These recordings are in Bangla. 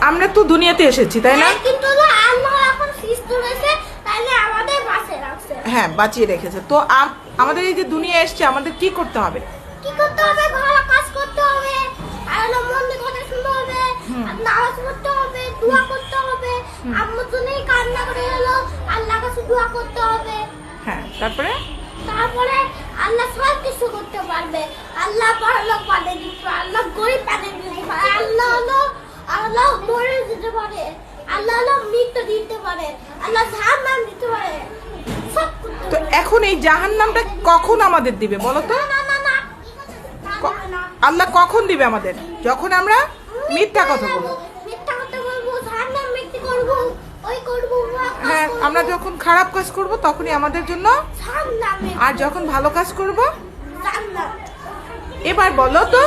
আমরা তো দুনিয়াতে এসেছি, তাই না? কিন্তু আল্লাহ এখন সৃষ্টি করেছে, তাহলে আমাদের বাঁচিয়ে রাখছে। হ্যাঁ, বাঁচিয়ে রেখেছে। তো আমাদের এই যে দুনিয়া এসছে, আমাদের কি করতে হবে? কি করতে হবে? ভালো কাজ করতে হবে, আর মন্দির কথা শুনতে হবে, আর নামাজ পড়তে হবে, দোয়া করতে হবে। আম্মুর জন্যই কান্না করে এলো, আল্লাহর কাছে দোয়া করতে হবে। হ্যাঁ, তারপরে আল্লাহ সব কিছু করতে পারবে। আল্লাহ বড়লোক বানিয়ে দিতে পারে, আল্লাহ গরিব বানিয়ে দিতে পারে, আল্লাহ মরে দিতে পারে, আল্লাহ মৃত্যু দিতে পারে, আল্লাহ জাহান্নাম দিতে পারে। সব তো এখন এই জাহান্নামটা কখন আমাদের দিবে বলো তো? না আল্লাহ কখন দিবে আমাদের? যখন আমরা মিথ্যা কথা বলবো। মিথ্যা কথা বলবো, জাহান্নাম মৃত্যু করবো, ওই করবো। হ্যাঁ, আমরা যখন খারাপ কাজ করব তখনই আমাদের জন্য জাহান্নামে, আর যখন ভালো কাজ করব। জান্নাত। এবার বলো তো,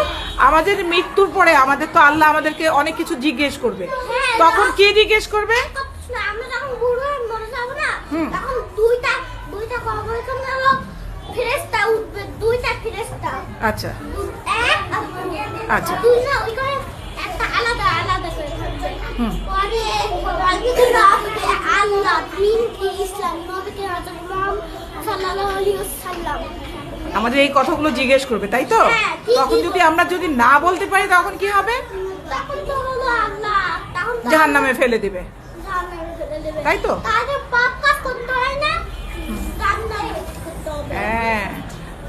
আমাদের মৃত্যুর পরে আমাদের তো আল্লাহ আমাদেরকে অনেক কিছু জিজ্ঞেস করবে। তখন কি জিজ্ঞেস করবে? আমরা যখন বুড়ো হয়ে মরে যাবো না, তখন দুইটা কবরে হলো ফেরেশতা উঠবে, দুইটা ফেরেশতা। আচ্ছা এক আচ্ছা। দুইটা ওই করে একটা আলাদা করে থাকবে। পরে আল্লাহ দ্বীন কি ইসলাম, নবীকে হযরত মুহাম্মদ সাল্লাল্লাহু আলাইহি ওয়াসাল্লাম আমাদের এই কথাগুলো জিজ্ঞেস করবে, তাই তো? হ্যাঁ, ঠিক। তখন যদি আমরা না বলতে পারি তখন কি হবে? তখন তো হলো আল্লাহ তখন জাহান্নামে ফেলে দিবে, জাহান্নামে ফেলে দেবে। তাই তো? তাদের পাপ কাজ করতে হয় না, জান্নাতে করতে হবে। হ্যাঁ,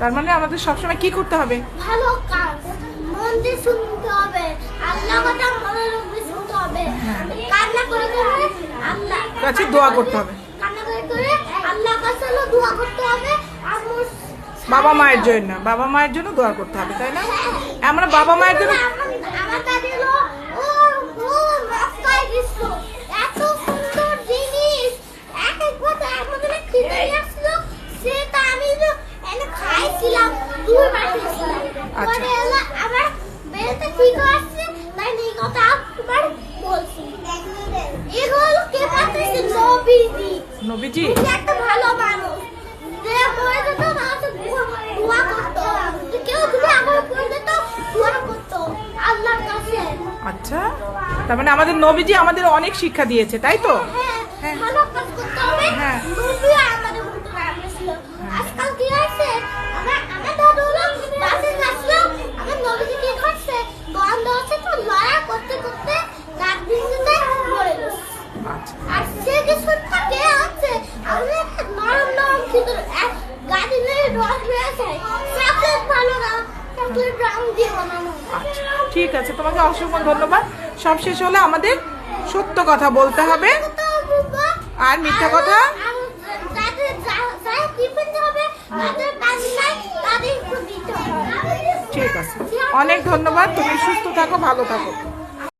তার মানে আমাদের সবসময় কি করতে হবে? ভালো কাজ, মন দিয়ে শুনতে হবে, আল্লাহ কথা মনে রেখে শুনতে হবে, কান্না করে আল্লাহ কাছে দোয়া করতে হবে, কান্না করে আল্লাহর কাছে দোয়া করতে হবে। বাবা মায়ের জন্য দোয়া করতে হবে, তাই না? আমরা বাবা মায়ের জন্য আমার দাদি হলো ও রাস্তায় গেছিল, এত সুন্দর জিনিস একবার আমাদের খেতে আসলো, সেটা আমি এনে খাইছিলাম, দুইবার খেয়েছিলাম। পরে এলো আমার বেলতে ঠিক আসছে, তাই এই কথা তোমার বলছি। এগুলো কে পাঠাইছে? নবীজি একটা ভালো মানুষ, যে মরে যেত না তো দোয়া করতো, কেউ যদি আমার পড়ে যেত দোয়া করতো আল্লাহর কাছে। আচ্ছা, তার মানে আমাদের নবীজি আমাদের অনেক শিক্ষা দিয়েছে, তাই তো? হ্যাঁ, ভালো কাজ করতে হবে। হ্যাঁ। নবী আমাদের মতো রাখছিল। আজকাল কি হয়েছে, আমার দাদু হলো বাসে যাচ্ছিল, আমার নবীজি কি করছে, বন্ধ হচ্ছে তো লড়াই করতে রাত দিনতে মরে গেছে। আচ্ছা, আর সে কিছু থাকে আছে, আমি নরম কিন্তু গাড়ি নিয়ে রস হয়ে যায়, চকলেট ভালো না, চকলেট রং দিয়ে বানানো। আচ্ছা, ঠিক আছে, তোমাকে অসংখ্য ধন্যবাদ। সব শেষ হলে আমাদের সত্য কথা বলতে হবে আর মিথ্যা কথা ঠিক আছে। অনেক ধন্যবাদ, তুমি সুস্থ থাকো, ভালো থাকো।